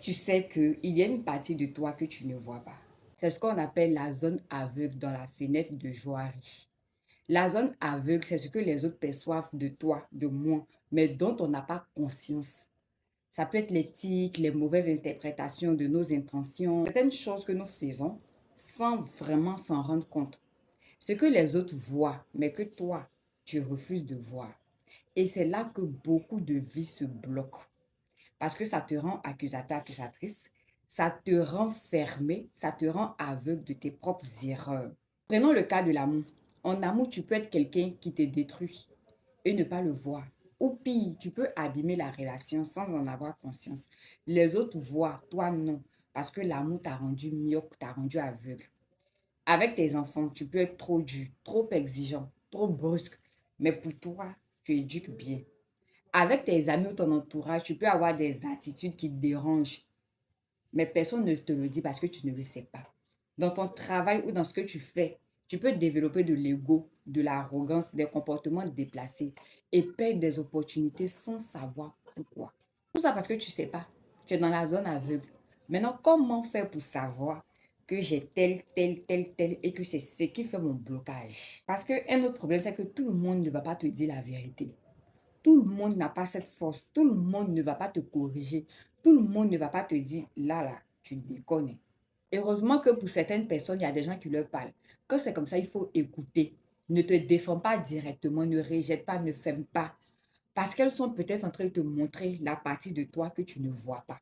Tu sais qu'il y a une partie de toi que tu ne vois pas. C'est ce qu'on appelle la zone aveugle dans la fenêtre de Johari. La zone aveugle, c'est ce que les autres perçoivent de toi, de moi, mais dont on n'a pas conscience. Ça peut être les tics, les mauvaises interprétations de nos intentions, certaines choses que nous faisons sans vraiment s'en rendre compte. Ce que les autres voient, mais que toi, tu refuses de voir. Et c'est là que beaucoup de vies se bloquent. Parce que ça te rend accusateur, accusatrice, ça te rend fermé, ça te rend aveugle de tes propres erreurs. Prenons le cas de l'amour. En amour, tu peux être quelqu'un qui te détruit et ne pas le voir. Ou pire, tu peux abîmer la relation sans en avoir conscience. Les autres voient, toi non, parce que l'amour t'a rendu myope, t'a rendu aveugle. Avec tes enfants, tu peux être trop dur, trop exigeant, trop brusque, mais pour toi, tu éduques bien. Avec tes amis ou ton entourage, tu peux avoir des attitudes qui te dérangent, mais personne ne te le dit parce que tu ne le sais pas. Dans ton travail ou dans ce que tu fais, tu peux développer de l'ego, de l'arrogance, des comportements déplacés et perdre des opportunités sans savoir pourquoi. Tout ça parce que tu ne sais pas. Tu es dans la zone aveugle. Maintenant, comment faire pour savoir que j'ai tel et que c'est ce qui fait mon blocage? Parce qu'un autre problème, c'est que tout le monde ne va pas te dire la vérité. Tout le monde n'a pas cette force. Tout le monde ne va pas te corriger. Tout le monde ne va pas te dire, là, tu déconnes. Heureusement que pour certaines personnes, il y a des gens qui leur parlent. Quand c'est comme ça, il faut écouter. Ne te défends pas directement, ne rejette pas, ne ferme pas. Parce qu'elles sont peut-être en train de te montrer la partie de toi que tu ne vois pas.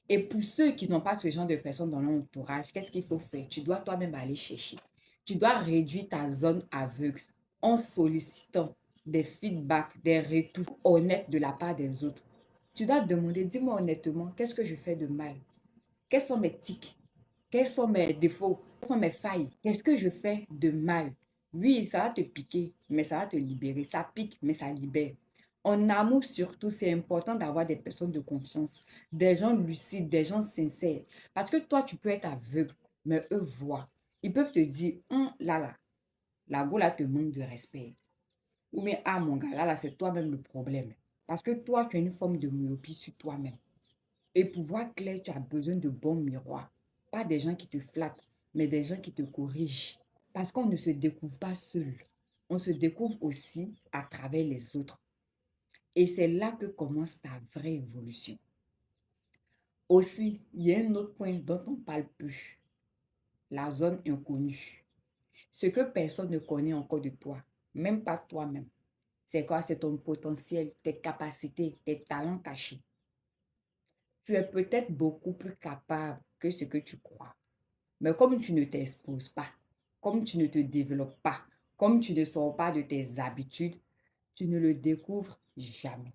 Et pour ceux qui n'ont pas ce genre de personnes dans leur entourage, qu'est-ce qu'il faut faire? Tu dois toi-même aller chercher. Tu dois réduire ta zone aveugle en sollicitant des feedbacks, des retours honnêtes de la part des autres. Tu dois demander, dis-moi honnêtement, qu'est-ce que je fais de mal? Quels sont mes tics? Quels sont mes défauts? Quelles sont mes failles? Qu'est-ce que je fais de mal? Oui, ça va te piquer, mais ça va te libérer. Ça pique, mais ça libère. En amour surtout, c'est important d'avoir des personnes de confiance, des gens lucides, des gens sincères. Parce que toi, tu peux être aveugle, mais eux voient. Ils peuvent te dire, là, la go là te manque de respect. Ou bien, ah mon gars, là, c'est toi-même le problème. Parce que toi, tu as une forme de myopie sur toi-même. Et pour voir clair, tu as besoin de bons miroirs. Pas des gens qui te flattent, mais des gens qui te corrigent. Parce qu'on ne se découvre pas seul. On se découvre aussi à travers les autres. Et c'est là que commence ta vraie évolution. Aussi, il y a un autre point dont on parle peu. La zone inconnue. Ce que personne ne connaît encore de toi, même pas toi-même. C'est quoi? C'est ton potentiel, tes capacités, tes talents cachés. Tu es peut-être beaucoup plus capable que ce que tu crois. Mais comme tu ne t'exposes pas, comme tu ne te développes pas, comme tu ne sors pas de tes habitudes, tu ne le découvres jamais.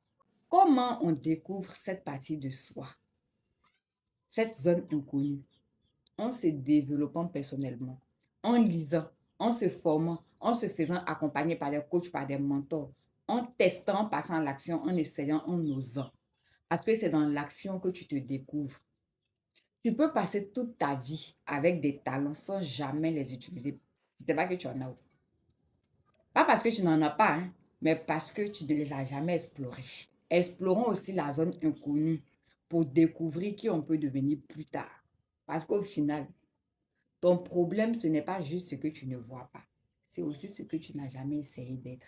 Comment on découvre cette partie de soi, cette zone inconnue? En se développant personnellement, en lisant, en se formant, en se faisant accompagner par des coachs, par des mentors, en testant, en passant à l'action, en essayant, en osant. Parce que c'est dans l'action que tu te découvres. Tu peux passer toute ta vie avec des talents sans jamais les utiliser. Ce n'est pas que tu en as. Pas parce que tu n'en as pas, hein, mais parce que tu ne les as jamais explorés. Explorons aussi la zone inconnue pour découvrir qui on peut devenir plus tard. Parce qu'au final, ton problème, ce n'est pas juste ce que tu ne vois pas. C'est aussi ce que tu n'as jamais essayé d'être.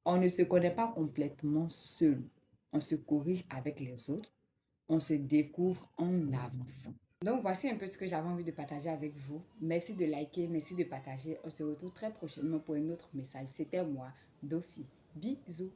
On ne se connaît pas complètement seul. On se corrige avec les autres. On se découvre en avançant. Donc, voici un peu ce que j'avais envie de partager avec vous. Merci de liker, merci de partager. On se retrouve très prochainement pour un autre message. C'était moi, Dofi. Bisous.